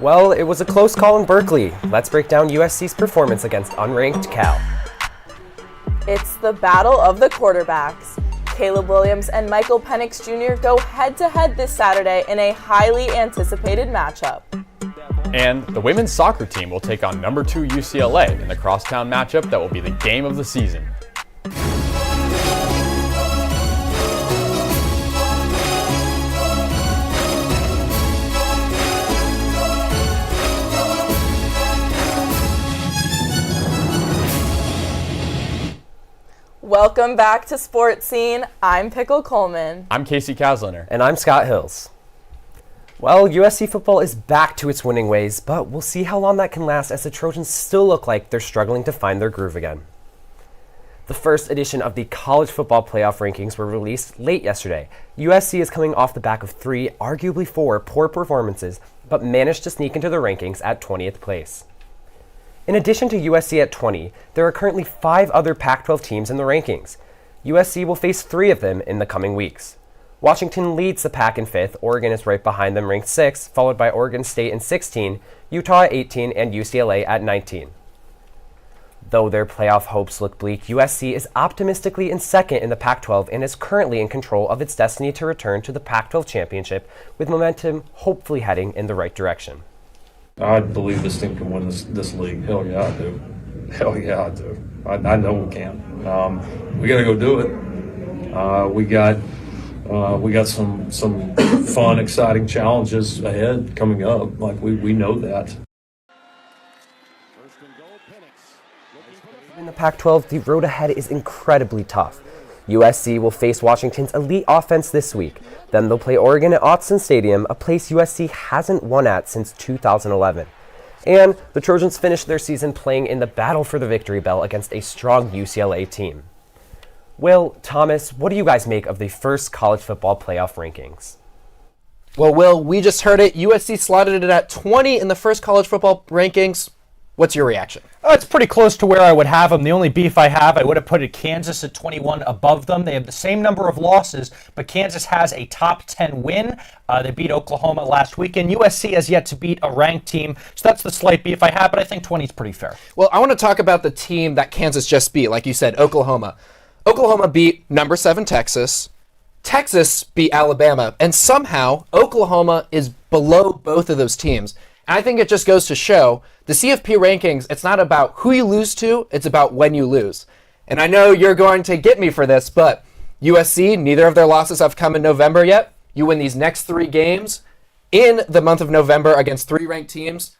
Well, it was a close call in Berkeley. Let's break down USC's performance against unranked Cal. It's the battle of the quarterbacks. Caleb Williams and Michael Penix Jr. go head-to-head this Saturday in a highly anticipated matchup. And the women's soccer team will take on number 2 UCLA in the crosstown matchup that will be the game of the season. Welcome back to Sports Scene. I'm Pickle Coleman. I'm Casey Kasliner. And I'm Scott Hills. Well, USC football is back to its winning ways, but we'll see how long that can last as the Trojans still look like they're struggling to find their groove again. The first edition of the college football playoff rankings were released late yesterday. USC is coming off the back of 3, arguably 4, poor performances, but managed to sneak into the rankings at 20th place. In addition to USC at 20, there are currently 5 other Pac-12 teams in the rankings. USC will face 3 of them in the coming weeks. Washington leads the Pac in 5th, Oregon is right behind them ranked 6th, followed by Oregon State in 16, Utah at 18, and UCLA at 19. Though their playoff hopes look bleak, USC is optimistically in 2nd in the Pac-12 and is currently in control of its destiny to return to the Pac-12 championship, with momentum hopefully heading in the right direction. I believe this team can win this league. Hell yeah, I do. Hell yeah, I do. I know we can. We got to go do it. We got some fun, exciting challenges ahead coming up. Like we know that. In the Pac-12, the road ahead is incredibly tough. USC will face Washington's elite offense this week. Then they'll play Oregon at Autzen Stadium, a place USC hasn't won at since 2011. And the Trojans finished their season playing in the battle for the victory bell against a strong UCLA team. Will, Thomas, what do you guys make of the first college football playoff rankings? Well, Will, we just heard it. USC slotted it at 20 in the first college football rankings. What's your reaction? It's pretty close to where I would have them. The only beef I have, I would have put Kansas at 21 above them. They have the same number of losses, but Kansas has a top 10 win. They beat Oklahoma last weekend. USC has yet to beat a ranked team, so that's the slight beef I have, but I think 20 is pretty fair. Well, I want to talk about the team that Kansas just beat, like you said, Oklahoma. Oklahoma beat number 7 Texas. Texas beat Alabama, and somehow Oklahoma is below both of those teams. And I think it just goes to show the CFP rankings, it's not about who you lose to, it's about when you lose. And I know you're going to get me for this, but USC, neither of their losses have come in November yet. You win these next 3 games in the month of November against 3 ranked teams,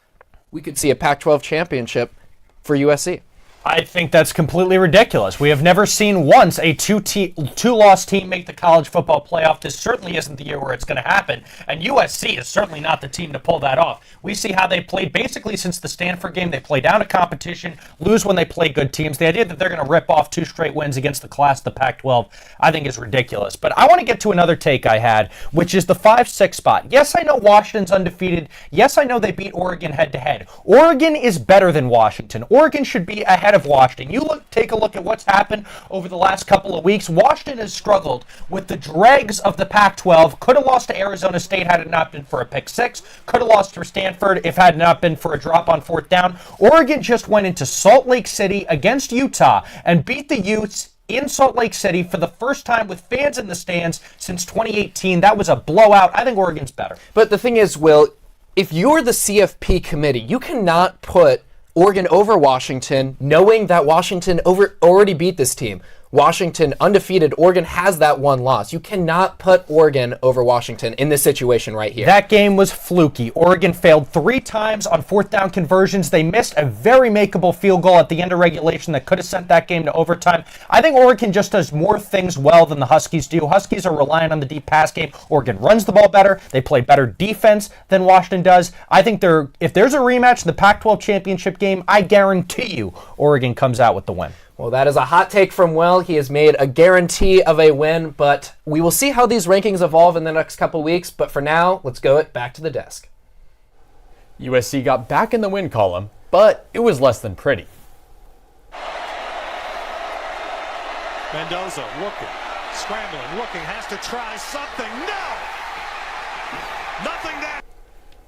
we could see a Pac-12 championship for USC. I think that's completely ridiculous. We have never seen once a two-loss team make the college football playoff. This certainly isn't the year where it's going to happen, and USC is certainly not the team to pull that off. We see how they played basically since the Stanford game. They play down to competition, lose when they play good teams. The idea that they're going to rip off 2 straight wins against the class of the Pac-12, I think is ridiculous. But I want to get to another take I had, which is the 5-6 spot. Yes, I know Washington's undefeated. Yes, I know they beat Oregon head-to-head. Oregon is better than Washington. Oregon should be ahead of Washington. Take a look at what's happened over the last couple of weeks. Washington has struggled with the dregs of the Pac-12. Could have lost to Arizona State had it not been for a pick 6. Could have lost to Stanford if had not been for a drop on 4th down. Oregon just went into Salt Lake City against Utah and beat the Utes in Salt Lake City for the first time with fans in the stands since 2018. That was a blowout. I think Oregon's better. But the thing is, Will, if you're the CFP committee, you cannot put Oregon over Washington, knowing that Washington already beat this team. Washington undefeated. Oregon has that 1 loss. You cannot put Oregon over Washington in this situation right here. That game was fluky. Oregon failed 3 times on 4th down conversions. They missed a very makeable field goal at the end of regulation that could have sent that game to overtime. I think Oregon just does more things well than the Huskies do. Huskies are relying on the deep pass game. Oregon runs the ball better. They play better defense than Washington does. I think if there's a rematch in the Pac-12 championship game, I guarantee you Oregon comes out with the win. Well, that is a hot take from Will. He has made a guarantee of a win, but we will see how these rankings evolve in the next couple weeks. But for now, let's go back to the desk. USC got back in the win column, but it was less than pretty. Mendoza looking, scrambling, looking, has to try something. No! Nothing there.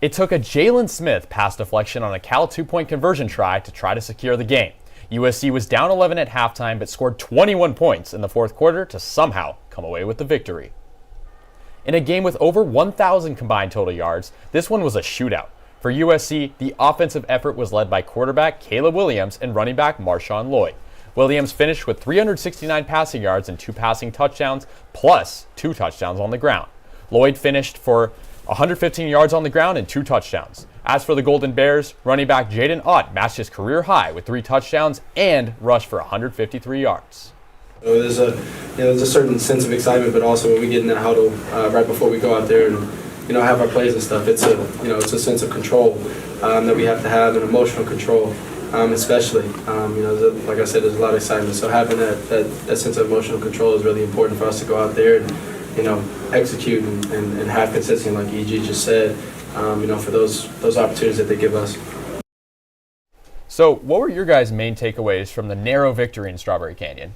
It took a Jalen Smith pass deflection on a Cal 2-point conversion try to secure the game. USC was down 11 at halftime but scored 21 points in the fourth quarter to somehow come away with the victory. In a game with over 1,000 combined total yards, this one was a shootout. For USC, the offensive effort was led by quarterback Caleb Williams and running back Marshawn Lloyd. Williams finished with 369 passing yards and 2 passing touchdowns, plus 2 touchdowns on the ground. Lloyd finished for 115 yards on the ground and 2 touchdowns. As for the Golden Bears, running back Jaden Ott matched his career high with 3 touchdowns and rushed for 153 yards. There's a certain sense of excitement, but also when we get in that huddle right before we go out there and have our plays and stuff, it's a sense of control that we have to have, and emotional control, especially. Like I said, there's a lot of excitement. So having that sense of emotional control is really important for us to go out there and execute and have consistency, like EG just said. For those opportunities that they give us. So, what were your guys' main takeaways from the narrow victory in Strawberry Canyon?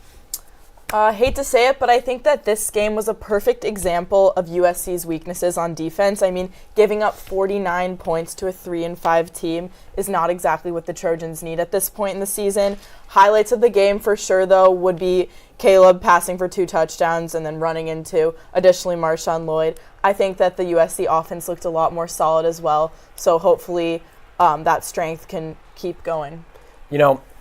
Hate to say it, but I think that this game was a perfect example of USC's weaknesses on defense. I mean, giving up 49 points to a 3-5 team is not exactly what the Trojans need at this point in the season. Highlights of the game for sure, though, would be Caleb passing for 2 touchdowns and then running into, additionally, Marshawn Lloyd. I think that the USC offense looked a lot more solid as well, so hopefully that strength can keep going.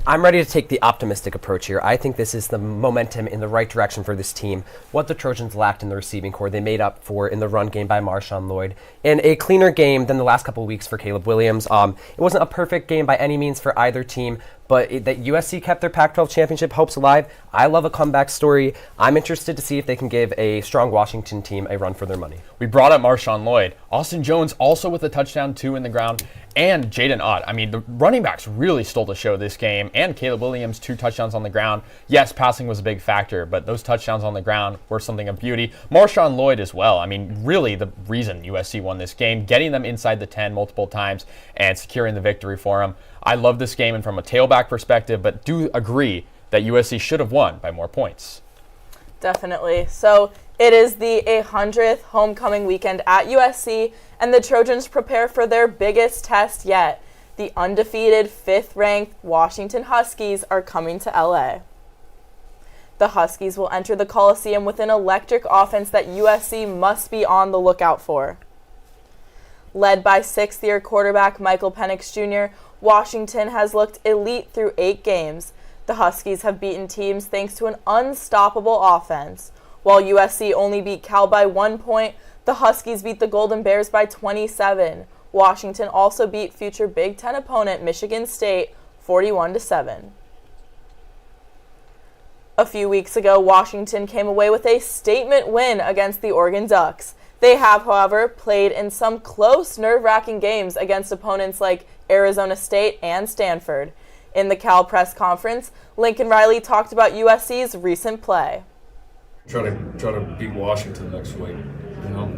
I'm ready to take the optimistic approach here. I think this is the momentum in the right direction for this team. What the Trojans lacked in the receiving core, they made up for in the run game by Marshawn Lloyd. And a cleaner game than the last couple of weeks for Caleb Williams. It wasn't a perfect game by any means for either team, but that USC kept their Pac-12 championship hopes alive. I love a comeback story. I'm interested to see if they can give a strong Washington team a run for their money. We brought up Marshawn Lloyd. Austin Jones also with a touchdown, 2 in the ground. And Jaden Ott. I mean, the running backs really stole the show this game. And Caleb Williams, 2 touchdowns on the ground. Yes, passing was a big factor, but those touchdowns on the ground were something of beauty. Marshawn Lloyd as well. I mean, really the reason USC won this game, getting them inside the 10 multiple times and securing the victory for them. I love this game and from a tailback perspective, but do agree that USC should have won by more points. Definitely. So it is the 100th homecoming weekend at USC, and the Trojans prepare for their biggest test yet. The undefeated 5th-ranked Washington Huskies are coming to LA. The Huskies will enter the Coliseum with an electric offense that USC must be on the lookout for. Led by 6th-year quarterback Michael Penix Jr., Washington has looked elite through 8 games. The Huskies have beaten teams thanks to an unstoppable offense. While USC only beat Cal by 1 point, the Huskies beat the Golden Bears by 27. Washington also beat future Big Ten opponent Michigan State 41-7. A few weeks ago, Washington came away with a statement win against the Oregon Ducks. They have, however, played in some close, nerve-wracking games against opponents like Arizona State and Stanford. In the Cal press conference, Lincoln Riley talked about USC's recent play. Try to beat Washington next week.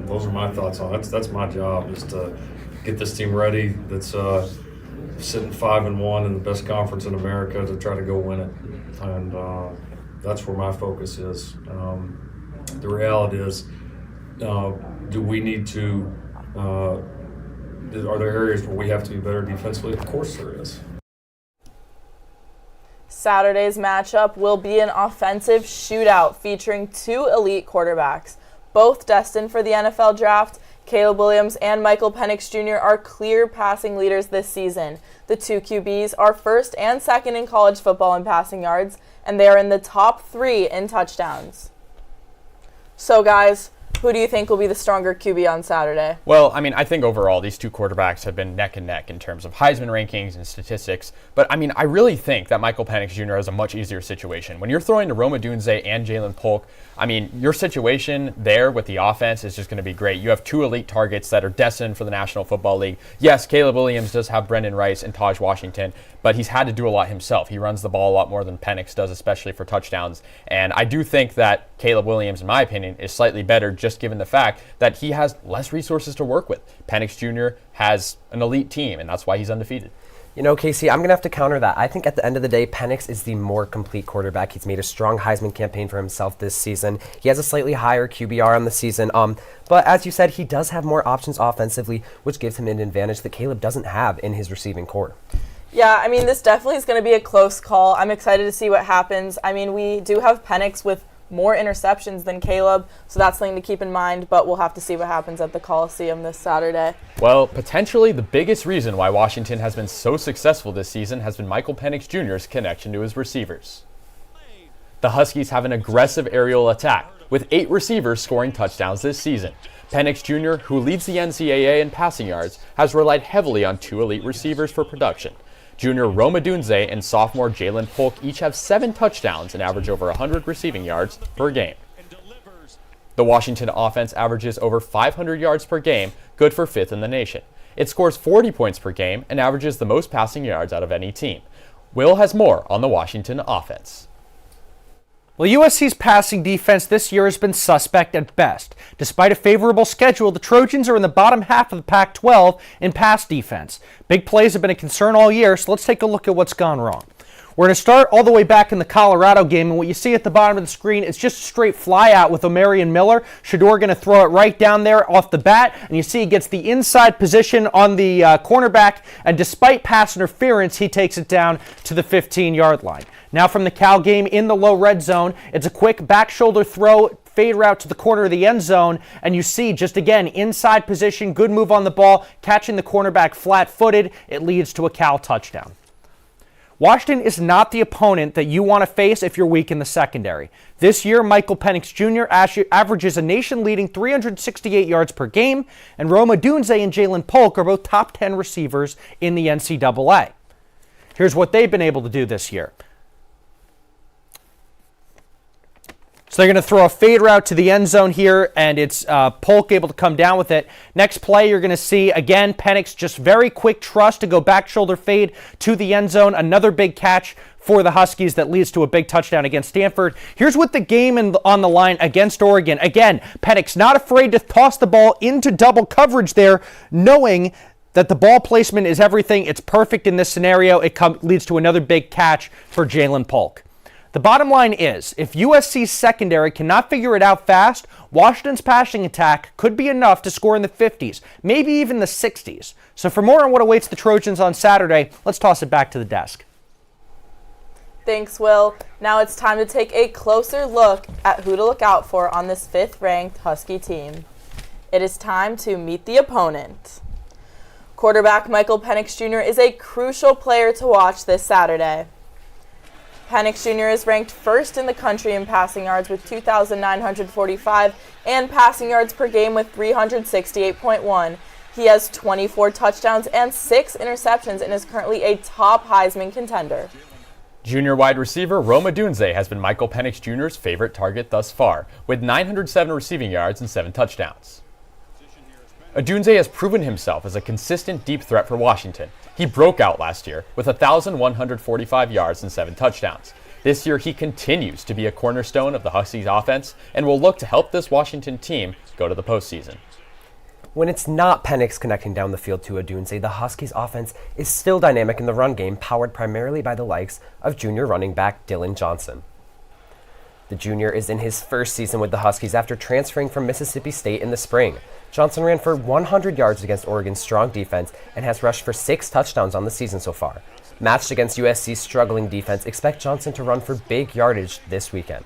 Those are my thoughts on it. That's my job, is to get this team ready. That's sitting 5-1 in the best conference in America, to try to go win it, and that's where my focus is. The reality is, do we need to? Are there areas where we have to be better defensively? Of course there is. Saturday's matchup will be an offensive shootout featuring 2 elite quarterbacks. Both destined for the NFL draft, Caleb Williams and Michael Penix Jr. are clear passing leaders this season. The 2 QBs are 1st and 2nd in college football in passing yards, and they are in the top 3 in touchdowns. So guys, who do you think will be the stronger QB on Saturday? Well, I mean, I think overall these 2 quarterbacks have been neck and neck in terms of Heisman rankings and statistics. But, I mean, I really think that Michael Penix Jr. has a much easier situation. When you're throwing to Roma Dunze and Jalen Polk, I mean, your situation there with the offense is just going to be great. You have 2 elite targets that are destined for the National Football League. Yes, Caleb Williams does have Brendan Rice and Taj Washington, but he's had to do a lot himself. He runs the ball a lot more than Penix does, especially for touchdowns. And I do think that Caleb Williams, in my opinion, is slightly better, just given the fact that he has less resources to work with. Penix Jr. has an elite team, and that's why he's undefeated. You know, Casey, I'm going to have to counter that. I think at the end of the day, Penix is the more complete quarterback. He's made a strong Heisman campaign for himself this season. He has a slightly higher QBR on the season. But as you said, he does have more options offensively, which gives him an advantage that Caleb doesn't have in his receiving core. Yeah, I mean, this definitely is going to be a close call. I'm excited to see what happens. I mean, we do have Penix with more interceptions than Caleb, so that's something to keep in mind, but we'll have to see what happens at the Coliseum this Saturday. Well, potentially the biggest reason why Washington has been so successful this season has been Michael Penix Jr.'s connection to his receivers. The Huskies have an aggressive aerial attack, with 8 receivers scoring touchdowns this season. Penix Jr., who leads the NCAA in passing yards, has relied heavily on 2 elite receivers for production. Junior Roma Dunze and sophomore Jalen Polk each have 7 touchdowns and average over 100 receiving yards per game. The Washington offense averages over 500 yards per game, good for 5th in the nation. It scores 40 points per game and averages the most passing yards out of any team. Will has more on the Washington offense. Well, USC's passing defense this year has been suspect at best. Despite a favorable schedule, the Trojans are in the bottom half of the Pac-12 in pass defense. Big plays have been a concern all year, so let's take a look at what's gone wrong. We're going to start all the way back in the Colorado game, and what you see at the bottom of the screen is just a straight fly out with Omarion Miller. Shedeur going to throw it right down there off the bat, and you see he gets the inside position on the cornerback, and despite pass interference, he takes it down to the 15-yard line. Now from the Cal game in the low red zone, it's a quick back shoulder throw, fade route to the corner of the end zone, and you see just again inside position, good move on the ball, catching the cornerback flat-footed. It leads to a Cal touchdown. Washington is not the opponent that you want to face if you're weak in the secondary. This year, Michael Penix Jr. averages a nation-leading 368 yards per game, and Roma Dunze and Jalen Polk are both top 10 receivers in the NCAA. Here's what they've been able to do this year. So they're going to throw a fade route to the end zone here, and it's Polk able to come down with it. Next play, you're going to see, again, Penix just very quick trust to go back shoulder fade to the end zone. Another big catch for the Huskies that leads to a big touchdown against Stanford. Here's what the game on the line against Oregon. Again, Penix not afraid to toss the ball into double coverage there, knowing that the ball placement is everything. It's perfect in this scenario. It leads to another big catch for Jalen Polk. The bottom line is, if USC's secondary cannot figure it out fast, Washington's passing attack could be enough to score in the 50s, maybe even the 60s. So for more on what awaits the Trojans on Saturday, let's toss it back to the desk. Thanks, Will. Now it's time to take a closer look at who to look out for on this 5th-ranked Husky team. It is time to meet the opponent. Quarterback Michael Penix Jr. is a crucial player to watch this Saturday. Penix Jr. is ranked 1st in the country in passing yards with 2,945 and passing yards per game with 368.1. He has 24 touchdowns and 6 interceptions and is currently a top Heisman contender. Junior wide receiver Roma Dunze has been Michael Penix Jr.'s favorite target thus far, with 907 receiving yards and 7 touchdowns. Odunze has proven himself as a consistent deep threat for Washington. He broke out last year with 1,145 yards and 7 touchdowns. This year, he continues to be a cornerstone of the Huskies offense and will look to help this Washington team go to the postseason. When it's not Penix connecting down the field to Odunze, the Huskies offense is still dynamic in the run game, powered primarily by the likes of junior running back Dylan Johnson. The junior is in his first season with the Huskies after transferring from Mississippi State in the spring. Johnson ran for 100 yards against Oregon's strong defense and has rushed for 6 touchdowns on the season so far. Matched against USC's struggling defense, expect Johnson to run for big yardage this weekend.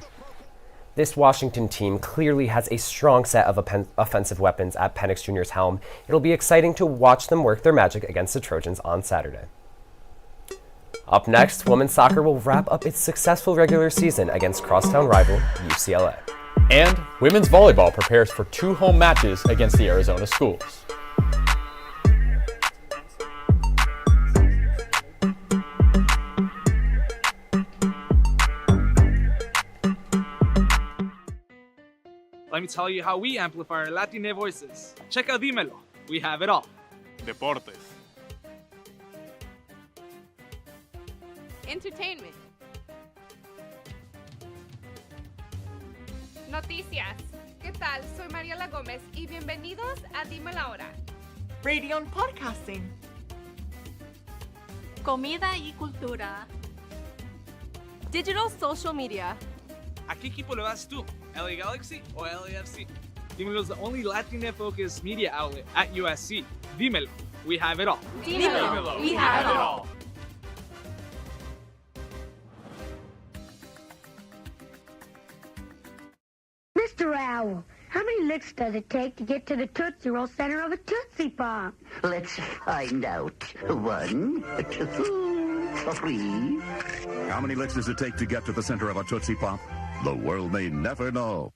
This Washington team clearly has a strong set of offensive weapons at Penix Jr.'s helm. It'll be exciting to watch them work their magic against the Trojans on Saturday. Up next, women's soccer will wrap up its successful regular season against crosstown rival UCLA. And women's volleyball prepares for 2 home matches against the Arizona schools. Let me tell you how we amplify our Latina voices. Check out Dímelo. We have it all. Deportes. Entertainment. Noticias. ¿Qué tal? Soy Mariela Gómez y bienvenidos a Dímelo Ahora. Radio and podcasting. comida y cultura. Digital social media. ¿A qué equipo le vas tú? LA Galaxy o LAFC? Dímelo is the only Latina-focused media outlet at USC. Dímelo, we have it all. Dímelo, we have it all. Mr. Owl, how many licks does it take to get to the Tootsie Roll center of a Tootsie Pop? Let's find out. 1, 2, 3. How many licks does it take to get to the center of a Tootsie Pop? The world may never know.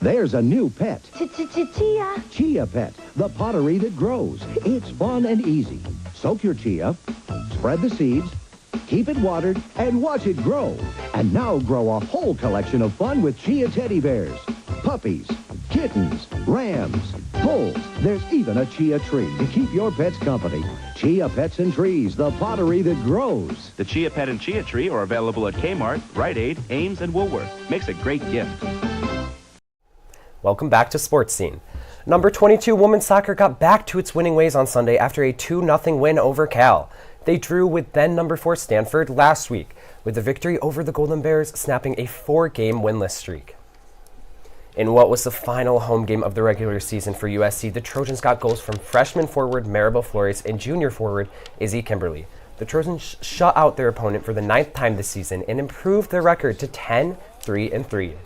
There's a new pet. Chia. Chia Pet, the pottery that grows. It's fun and easy. Soak your chia, spread the seeds, keep it watered, and watch it grow. And now grow a whole collection of fun with Chia teddy bears, puppies, kittens, rams, bulls. There's even a chia tree to keep your pets company. Chia Pets and Trees, the pottery that grows. The Chia Pet and Chia Tree are available at Kmart, Rite Aid, Ames, and Woolworth. Makes a great gift. Welcome back to Sports Scene. Number 22 women's soccer got back to its winning ways on Sunday after a 2-0 win over Cal. They drew with then number 4 Stanford last week, with the victory over the Golden Bears snapping a 4-game winless streak. In what was the final home game of the regular season for USC, the Trojans got goals from freshman forward Maribel Flores and junior forward Izzy Kimberly. The Trojans shut out their opponent for the 9th time this season and improved their record to 10-3-3.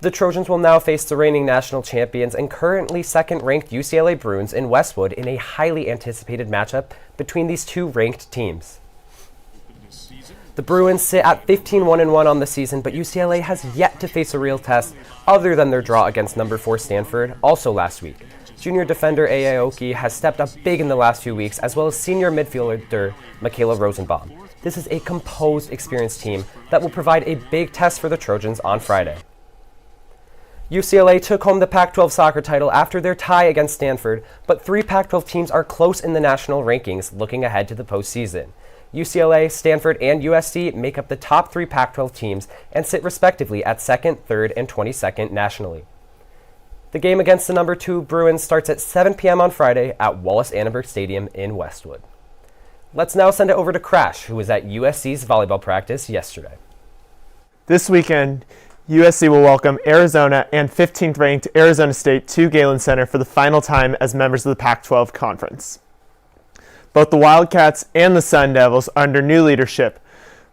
The Trojans will now face the reigning national champions and currently second-ranked UCLA Bruins in Westwood in a highly anticipated matchup between these two ranked teams. The Bruins sit at 15-1-1 on the season, but UCLA has yet to face a real test other than their draw against number 4 Stanford, also last week. Junior defender Aoki has stepped up big in the last 2 weeks, as well as senior midfielder Michaela Rosenbaum. This is a composed, experienced team that will provide a big test for the Trojans on Friday. UCLA took home the Pac-12 soccer title after their tie against Stanford, but 3 Pac-12 teams are close in the national rankings looking ahead to the postseason. UCLA, Stanford, and USC make up the top 3 Pac-12 teams and sit respectively at 2nd, 3rd, and 22nd nationally. The game against the number 2 Bruins starts at 7 p.m. on Friday at Wallace Annenberg Stadium in Westwood. Let's now send it over to Crash, who was at USC's volleyball practice yesterday. This weekend, USC will welcome Arizona and 15th-ranked Arizona State to Galen Center for the final time as members of the Pac-12 Conference. Both the Wildcats and the Sun Devils are under new leadership,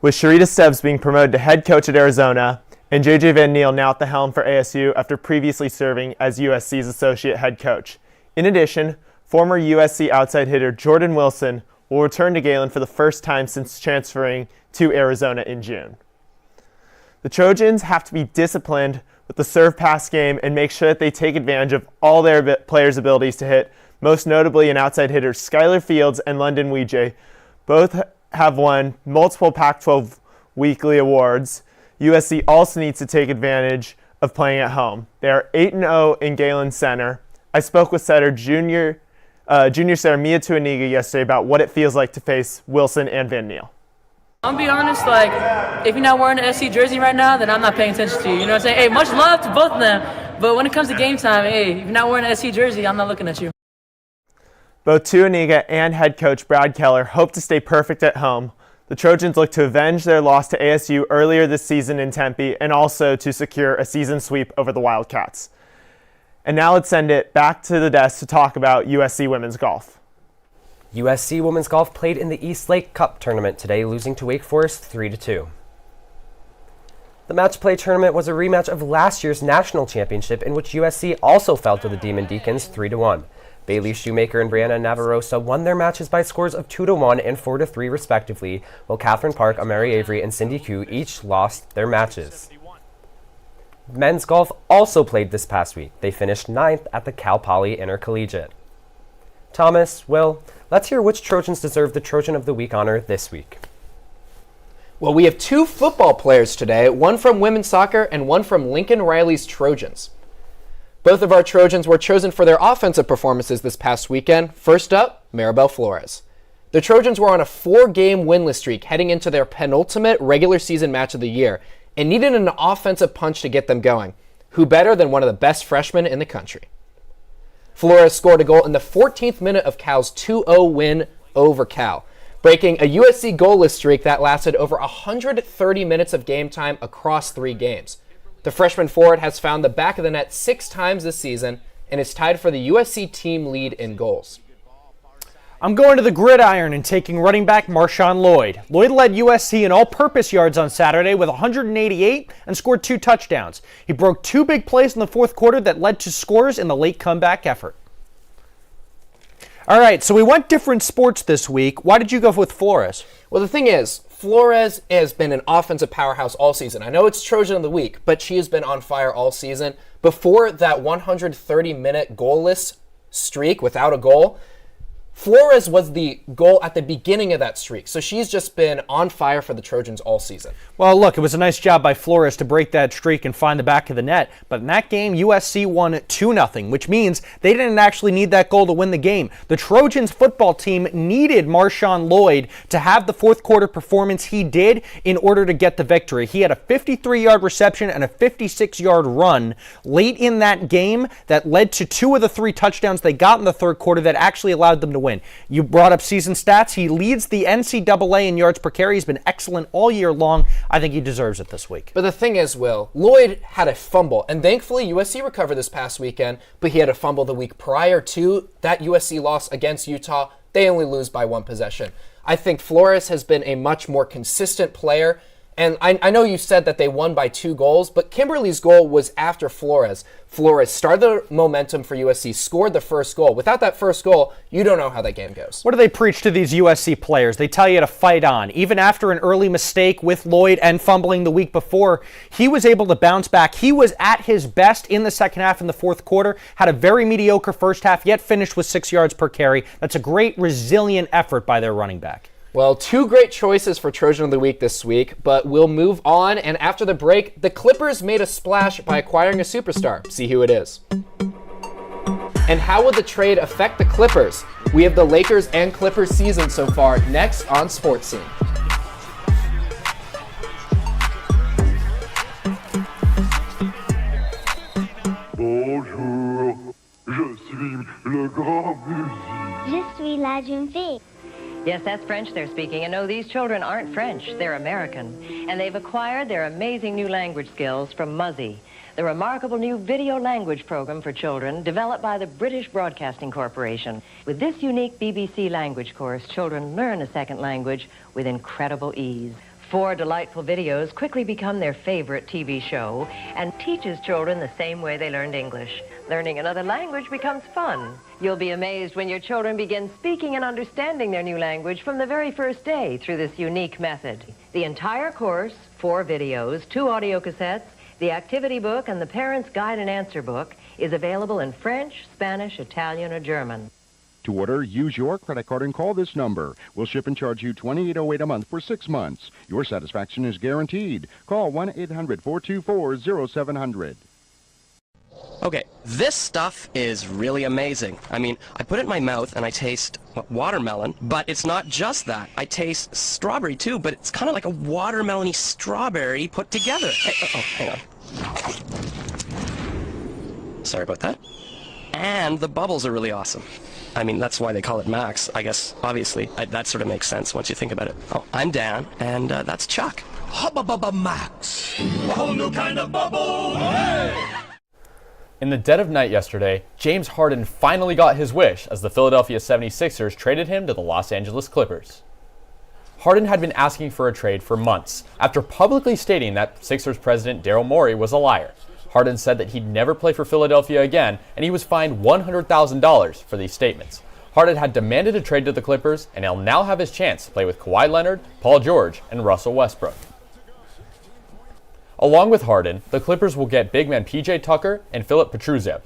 with Sharita Stebbs being promoted to head coach at Arizona and J.J. Van Niel now at the helm for ASU after previously serving as USC's associate head coach. In addition, former USC outside hitter Jordan Wilson will return to Galen for the first time since transferring to Arizona in June. The Trojans have to be disciplined with the serve-pass game and make sure that they take advantage of all their players' abilities to hit, most notably an outside hitter Skylar Fields and London Weejay. Both have won multiple Pac-12 weekly awards. USC also needs to take advantage of playing at home. They are 8-0 in Galen Center. I spoke with setter junior setter Mia Tuaniga yesterday about what it feels like to face Wilson and Van Niel. I'm gonna be honest, if you're not wearing an SC jersey right now, then I'm not paying attention to you. You know what I'm saying? Hey, much love to both of them. But when it comes to game time, hey, if you're not wearing an SC jersey, I'm not looking at you. Both Tuaniga and head coach Brad Keller hope to stay perfect at home. The Trojans look to avenge their loss to ASU earlier this season in Tempe and also to secure a season sweep over the Wildcats. And now let's send it back to the desk to talk about USC women's golf. USC women's golf played in the East Lake Cup tournament today, losing to Wake Forest 3-2. The match play tournament was a rematch of last year's national championship, in which USC also fell to the Demon Deacons 3-1. Bailey Shoemaker and Brianna Navarrosa won their matches by scores of 2-1 and 4-3 respectively, while Catherine Park, Amari Avery, and Cindy Koo each lost their matches. Men's golf also played this past week. They finished 9th at the Cal Poly Intercollegiate. Thomas, Will, let's hear which Trojans deserve the Trojan of the Week honor this week. Well, we have 2 football players today, one from women's soccer and one from Lincoln Riley's Trojans. Both of our Trojans were chosen for their offensive performances this past weekend. First up, Maribel Flores. The Trojans were on a 4-game winless streak heading into their penultimate regular season match of the year and needed an offensive punch to get them going. Who better than one of the best freshmen in the country? Flores scored a goal in the 14th minute of Cal's 2-0 win over Cal, breaking a USC goalless streak that lasted over 130 minutes of game time across 3 games. The freshman forward has found the back of the net 6 times this season and is tied for the USC team lead in goals. I'm going to the gridiron and taking running back Marshawn Lloyd. Lloyd led USC in all-purpose yards on Saturday with 188 and scored 2 touchdowns. He broke 2 big plays in the fourth quarter that led to scores in the late comeback effort. All right, so we went different sports this week. Why did you go with Flores? Well, the thing is, Flores has been an offensive powerhouse all season. I know it's Trojan of the Week, but she has been on fire all season. Before that 130-minute goalless streak without a goal, Flores was the goal at the beginning of that streak. So she's just been on fire for the Trojans all season. Well, look, it was a nice job by Flores to break that streak and find the back of the net. But in that game, USC won 2-0, which means they didn't actually need that goal to win the game. The Trojans football team needed Marshawn Lloyd to have the fourth quarter performance he did in order to get the victory. He had a 53-yard reception and a 56-yard run late in that game that led to 2 of the 3 touchdowns they got in the third quarter that actually allowed them to win. You brought up season stats. He leads the NCAA in yards per carry. He's been excellent all year long. I think he deserves it this week. But the thing is, Will, Lloyd had a fumble, and thankfully USC recovered this past weekend, but he had a fumble the week prior to that USC loss against Utah. They only lose by 1 possession. I think Flores has been a much more consistent player. And I know you said that they won by 2 goals, but Kimberly's goal was after Flores. Flores started the momentum for USC, scored the first goal. Without that first goal, you don't know how that game goes. What do they preach to these USC players? They tell you to fight on. Even after an early mistake with Lloyd and fumbling the week before, he was able to bounce back. He was at his best in the second half in the fourth quarter, had a very mediocre first half, yet finished with 6 yards per carry. That's a great, resilient effort by their running back. Well, 2 great choices for Trojan of the Week this week, but we'll move on. And after the break, the Clippers made a splash by acquiring a superstar. See who it is. And how will the trade affect the Clippers? We have the Lakers and Clippers season so far next on Sports Scene. Bonjour, je suis le grand musicien. Je suis la jeune fille. Yes, that's French they're speaking. And no, these children aren't French. They're American. And they've acquired their amazing new language skills from Muzzy, the remarkable new video language program for children developed by the British Broadcasting Corporation. With this unique BBC language course, children learn a second language with incredible ease. 4 delightful videos quickly become their favorite TV show and teaches children the same way they learned English. Learning another language becomes fun. You'll be amazed when your children begin speaking and understanding their new language from the very first day through this unique method. The entire course, 4 videos, 2 audio cassettes, the activity book, and the parent's guide and answer book is available in French, Spanish, Italian, or German. To order, use your credit card and call this number. We'll ship and charge you $28.08 a month for 6 months. Your satisfaction is guaranteed. Call 1-800-424-0700. Okay, this stuff is really amazing. I mean, I put it in my mouth and I taste watermelon, but it's not just that. I taste strawberry too, but it's kind of like a watermelon-y strawberry put together. Hey, hang on. Sorry about that. And the bubbles are really awesome. I mean, that's why they call it Max. I guess, obviously, that sort of makes sense once you think about it. Oh, I'm Dan, and that's Chuck. Hubba Max. A whole new kind of bubble. Hey! In the dead of night yesterday, James Harden finally got his wish as the Philadelphia 76ers traded him to the Los Angeles Clippers. Harden had been asking for a trade for months after publicly stating that Sixers president Daryl Morey was a liar. Harden said that he'd never play for Philadelphia again, and he was fined $100,000 for these statements. Harden had demanded a trade to the Clippers, and he'll now have his chance to play with Kawhi Leonard, Paul George, and Russell Westbrook. Along with Harden, the Clippers will get big man PJ Tucker and Filip Petrusev.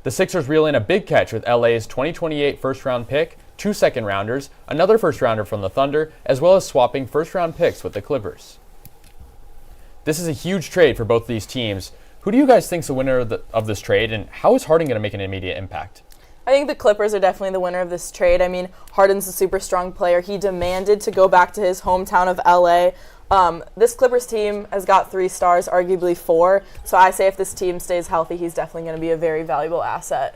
The Sixers reel in a big catch with LA's 2028 first-round pick, 2 second-rounders, another first-rounder from the Thunder, as well as swapping first-round picks with the Clippers. This is a huge trade for both these teams. Who do you guys think is the winner of this trade, and how is Harden going to make an immediate impact? I think the Clippers are definitely the winner of this trade. I mean, Harden's a super strong player. He demanded to go back to his hometown of LA. This Clippers team has got 3 stars, arguably 4. So I say if this team stays healthy, he's definitely going to be a very valuable asset.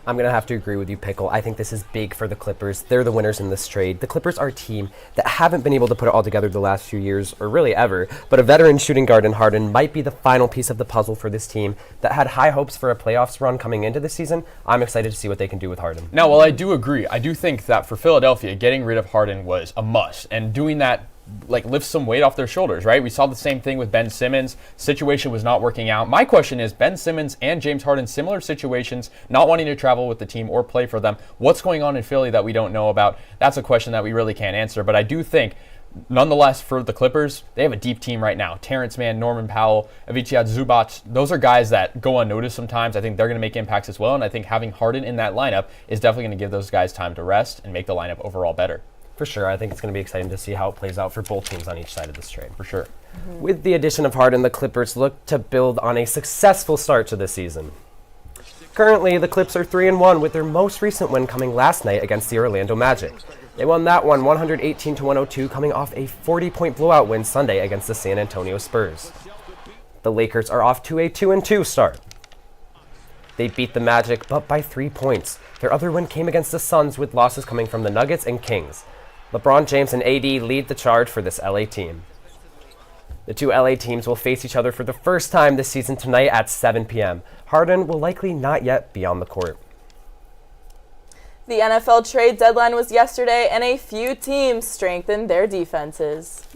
I'm going to have to agree with you, Pickle. I think this is big for the Clippers. They're the winners in this trade. The Clippers are a team that haven't been able to put it all together the last few years, or really ever, but a veteran shooting guard in Harden might be the final piece of the puzzle for this team that had high hopes for a playoffs run coming into the season. I'm excited to see what they can do with Harden. Now, while I do agree, I do think that for Philadelphia, getting rid of Harden was a must, and doing that lifts some weight off their shoulders, right? We saw the same thing with Ben Simmons. Situation was not working out. My question is, Ben Simmons and James Harden, similar situations, not wanting to travel with the team or play for them. What's going on in Philly that we don't know about? That's a question that we really can't answer. But I do think, nonetheless, for the Clippers, they have a deep team right now. Terrence Mann, Norman Powell, Ivica Zubac, those are guys that go unnoticed sometimes. I think they're going to make impacts as well. And I think having Harden in that lineup is definitely going to give those guys time to rest and make the lineup overall better. For sure. I think it's going to be exciting to see how it plays out for both teams on each side of this trade. For sure. With the addition of Harden, the Clippers look to build on a successful start to the season. Currently, the Clips are 3-1, with their most recent win coming last night against the Orlando Magic. They won that one 118-102, coming off a 40-point blowout win Sunday against the San Antonio Spurs. The Lakers are off to a 2-2 start. They beat the Magic, but by 3 points. Their other win came against the Suns, with losses coming from the Nuggets and Kings. LeBron James and AD lead the charge for this LA team. The two LA teams will face each other for the first time this season tonight at 7 p.m. Harden will likely not yet be on the court. The NFL trade deadline was yesterday, and a few teams strengthened their defenses.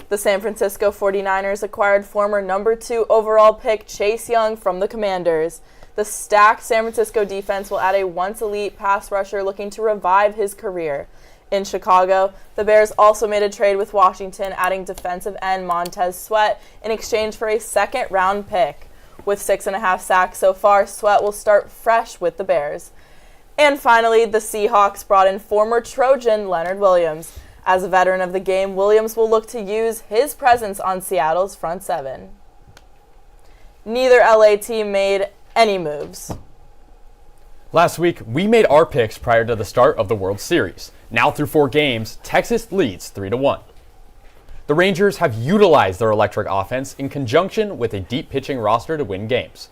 The San Francisco 49ers acquired former number 2 overall pick Chase Young from the Commanders. The stacked San Francisco defense will add a once-elite pass rusher looking to revive his career. In Chicago, the Bears also made a trade with Washington, adding defensive end Montez Sweat in exchange for a second-round pick. With 6.5 sacks so far, Sweat will start fresh with the Bears. And finally, the Seahawks brought in former Trojan Leonard Williams. As a veteran of the game, Williams will look to use his presence on Seattle's front seven. Neither LA team made any moves. Last week, we made our picks prior to the start of the World Series. Now through 4 games, Texas leads 3-1. The Rangers have utilized their electric offense in conjunction with a deep pitching roster to win games.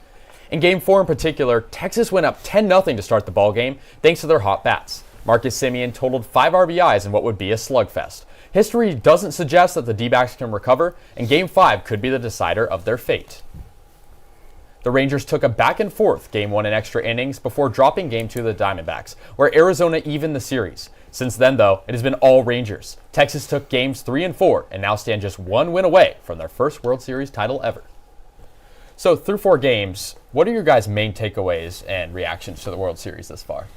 In Game 4 in particular, Texas went up 10-0 to start the ballgame thanks to their hot bats. Marcus Semien totaled 5 RBIs in what would be a slugfest. History doesn't suggest that the D-backs can recover, and Game 5 could be the decider of their fate. The Rangers took a back-and-forth Game 1 in extra innings before dropping Game 2 to the Diamondbacks, where Arizona evened the series. Since then, though, it has been all Rangers. Texas took Games 3 and 4 and now stand just 1 win away from their first World Series title ever. So, through 4 games, what are your guys' main takeaways and reactions to the World Series this far?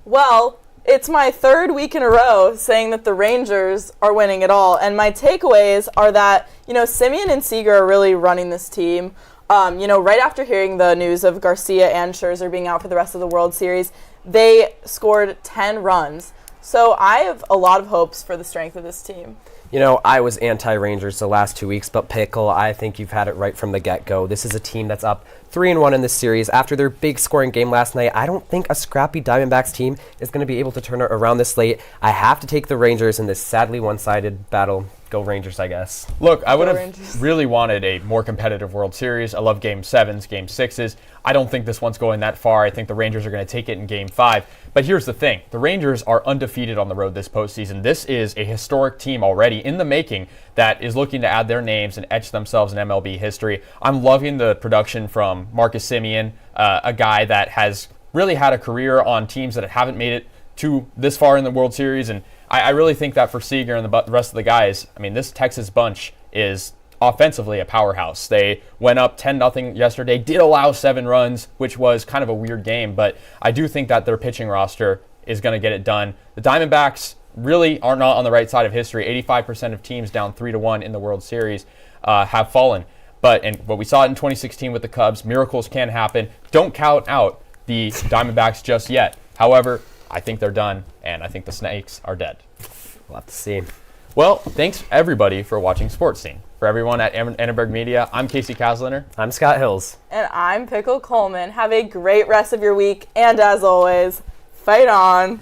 Well, it's my 3rd week in a row saying that the Rangers are winning it all. And my takeaways are that, Semien and Seager are really running this team. Right after hearing the news of Garcia and Scherzer being out for the rest of the World Series, they scored 10 runs. So I have a lot of hopes for the strength of this team. I was anti-Rangers the last 2 weeks, but Pickle, I think you've had it right from the get-go. This is a team that's up 3-1 in this series. After their big scoring game last night, I don't think a scrappy Diamondbacks team is going to be able to turn it around this late. I have to take the Rangers in this sadly one-sided battle. Go Rangers, I guess. Look, I would have really wanted a more competitive World Series. I love Game 7s, Game 6s. I don't think this one's going that far. I think the Rangers are going to take it in Game 5. But here's the thing. The Rangers are undefeated on the road this postseason. This is a historic team already in the making that is looking to add their names and etch themselves in MLB history. I'm loving the production from Marcus Semien, a guy that has really had a career on teams that haven't made it to this far in the World Series. And I really think that for Seager and the rest of the guys, this Texas bunch is offensively a powerhouse. They went up 10-0 yesterday, did allow 7 runs, which was kind of a weird game, but I do think that their pitching roster is going to get it done. The Diamondbacks really are not on the right side of history. 85% of teams down 3-1 in the World Series have fallen. But we saw it in 2016 with the Cubs. Miracles can happen. Don't count out the Diamondbacks just yet. However, I think they're done, and I think the Snakes are dead. We'll have to see. Well, thanks everybody for watching Sports Scene. For everyone at Annenberg Media, I'm Casey Kasliner. I'm Scott Hills. And I'm Pickle Coleman. Have a great rest of your week, and as always, fight on.